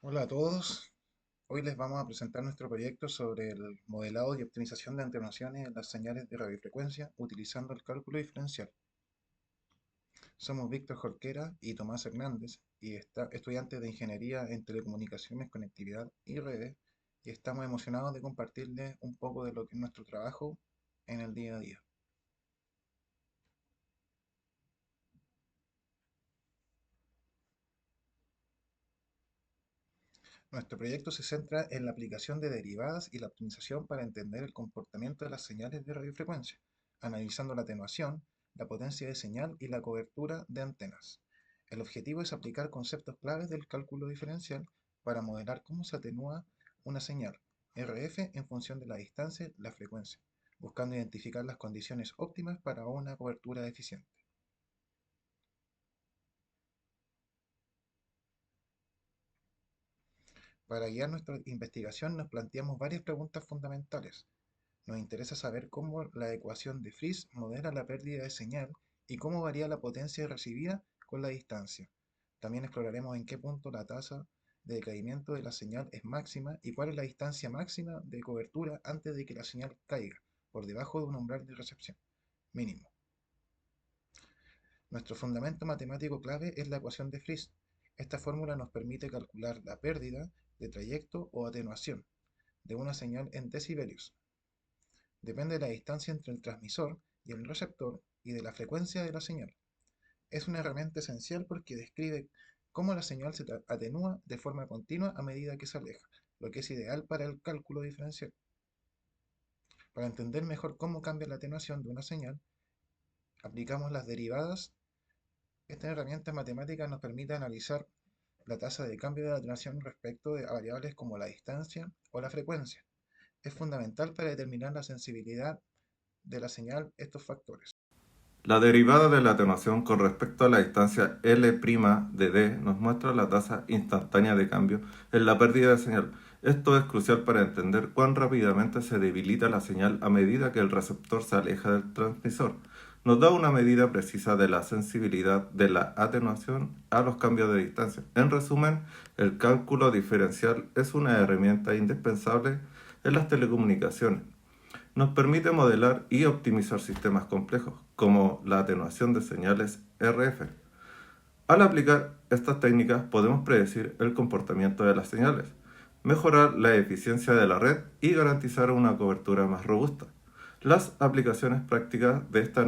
Hola a todos. Hoy les vamos a presentar nuestro proyecto sobre el modelado y optimización de atenuaciones en las señales de radiofrecuencia utilizando el cálculo diferencial. Somos Víctor Jorquera y Tomás Hernández y estudiantes de Ingeniería en Telecomunicaciones, Conectividad y Redes, y estamos emocionados de compartirles un poco de lo que es nuestro trabajo en el día a día. Nuestro proyecto se centra en la aplicación de derivadas y la optimización para entender el comportamiento de las señales de radiofrecuencia, analizando la atenuación, la potencia de señal y la cobertura de antenas. El objetivo es aplicar conceptos claves del cálculo diferencial para modelar cómo se atenúa una señal RF en función de la distancia y la frecuencia, buscando identificar las condiciones óptimas para una cobertura eficiente. Para guiar nuestra investigación nos planteamos varias preguntas fundamentales. Nos interesa saber cómo la ecuación de Friis modela la pérdida de señal y cómo varía la potencia recibida con la distancia. También exploraremos en qué punto la tasa de decaimiento de la señal es máxima y cuál es la distancia máxima de cobertura antes de que la señal caiga por debajo de un umbral de recepción mínimo. Nuestro fundamento matemático clave es la ecuación de Friis. Esta fórmula nos permite calcular la pérdida de trayecto o atenuación de una señal en decibelios. Depende de la distancia entre el transmisor y el receptor y de la frecuencia de la señal. Es una herramienta esencial porque describe cómo la señal se atenúa de forma continua a medida que se aleja, lo que es ideal para el cálculo diferencial. Para entender mejor cómo cambia la atenuación de una señal, aplicamos las derivadas. Esta herramienta matemática nos permite analizar la tasa de cambio de la atenuación respecto de variables como la distancia o la frecuencia. Es fundamental para determinar la sensibilidad de la señal a estos factores. La derivada de la atenuación con respecto a la distancia L' de D nos muestra la tasa instantánea de cambio en la pérdida de señal. Esto es crucial para entender cuán rápidamente se debilita la señal a medida que el receptor se aleja del transmisor. Nos da una medida precisa de la sensibilidad de la atenuación a los cambios de distancia. En resumen, el cálculo diferencial es una herramienta indispensable en las telecomunicaciones. Nos permite modelar y optimizar sistemas complejos, como la atenuación de señales RF. Al aplicar estas técnicas podemos predecir el comportamiento de las señales, mejorar la eficiencia de la red y garantizar una cobertura más robusta. Las aplicaciones prácticas de este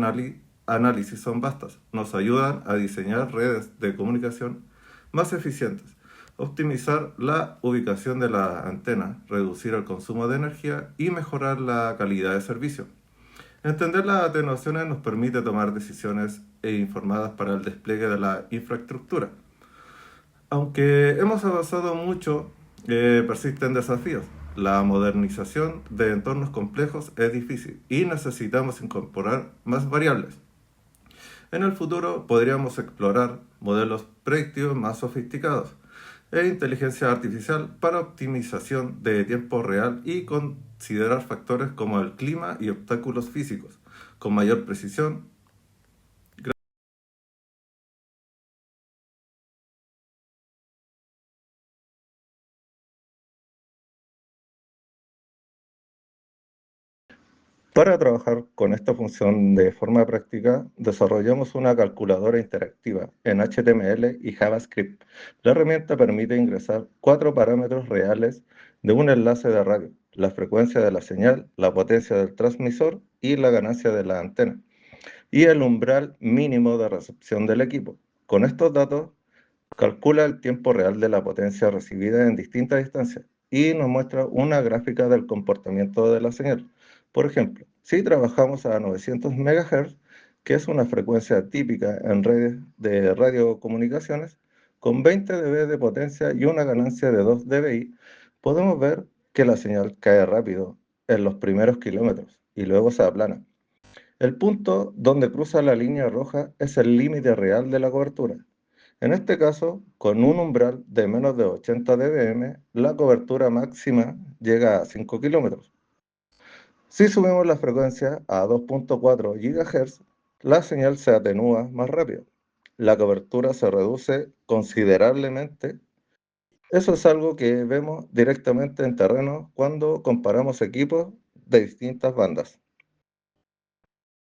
análisis son vastas. Nos ayudan a diseñar redes de comunicación más eficientes, optimizar la ubicación de la antena, reducir el consumo de energía y mejorar la calidad de servicio. Entender las atenuaciones nos permite tomar decisiones informadas para el despliegue de la infraestructura. Aunque hemos avanzado mucho, persisten desafíos. La modernización de entornos complejos es difícil y necesitamos incorporar más variables. En el futuro podríamos explorar modelos predictivos más sofisticados e inteligencia artificial para optimización de tiempo real y considerar factores como el clima y obstáculos físicos con mayor precisión. Para trabajar con esta función de forma práctica, desarrollamos una calculadora interactiva en HTML y JavaScript. La herramienta permite ingresar 4 parámetros reales de un enlace de radio: la frecuencia de la señal, la potencia del transmisor y la ganancia de la antena, y el umbral mínimo de recepción del equipo. Con estos datos, calcula el tiempo real de la potencia recibida en distintas distancias y nos muestra una gráfica del comportamiento de la señal. Por ejemplo, si trabajamos a 900 MHz, que es una frecuencia típica en redes de radiocomunicaciones, con 20 dB de potencia y una ganancia de 2 dBi, podemos ver que la señal cae rápido en los primeros kilómetros y luego se aplana. El punto donde cruza la línea roja es el límite real de la cobertura. En este caso, con un umbral de menos de 80 dBm, la cobertura máxima llega a 5 kilómetros. Si subimos la frecuencia a 2.4 GHz, la señal se atenúa más rápido. La cobertura se reduce considerablemente Eso es algo que vemos directamente en terreno cuando comparamos equipos de distintas bandas.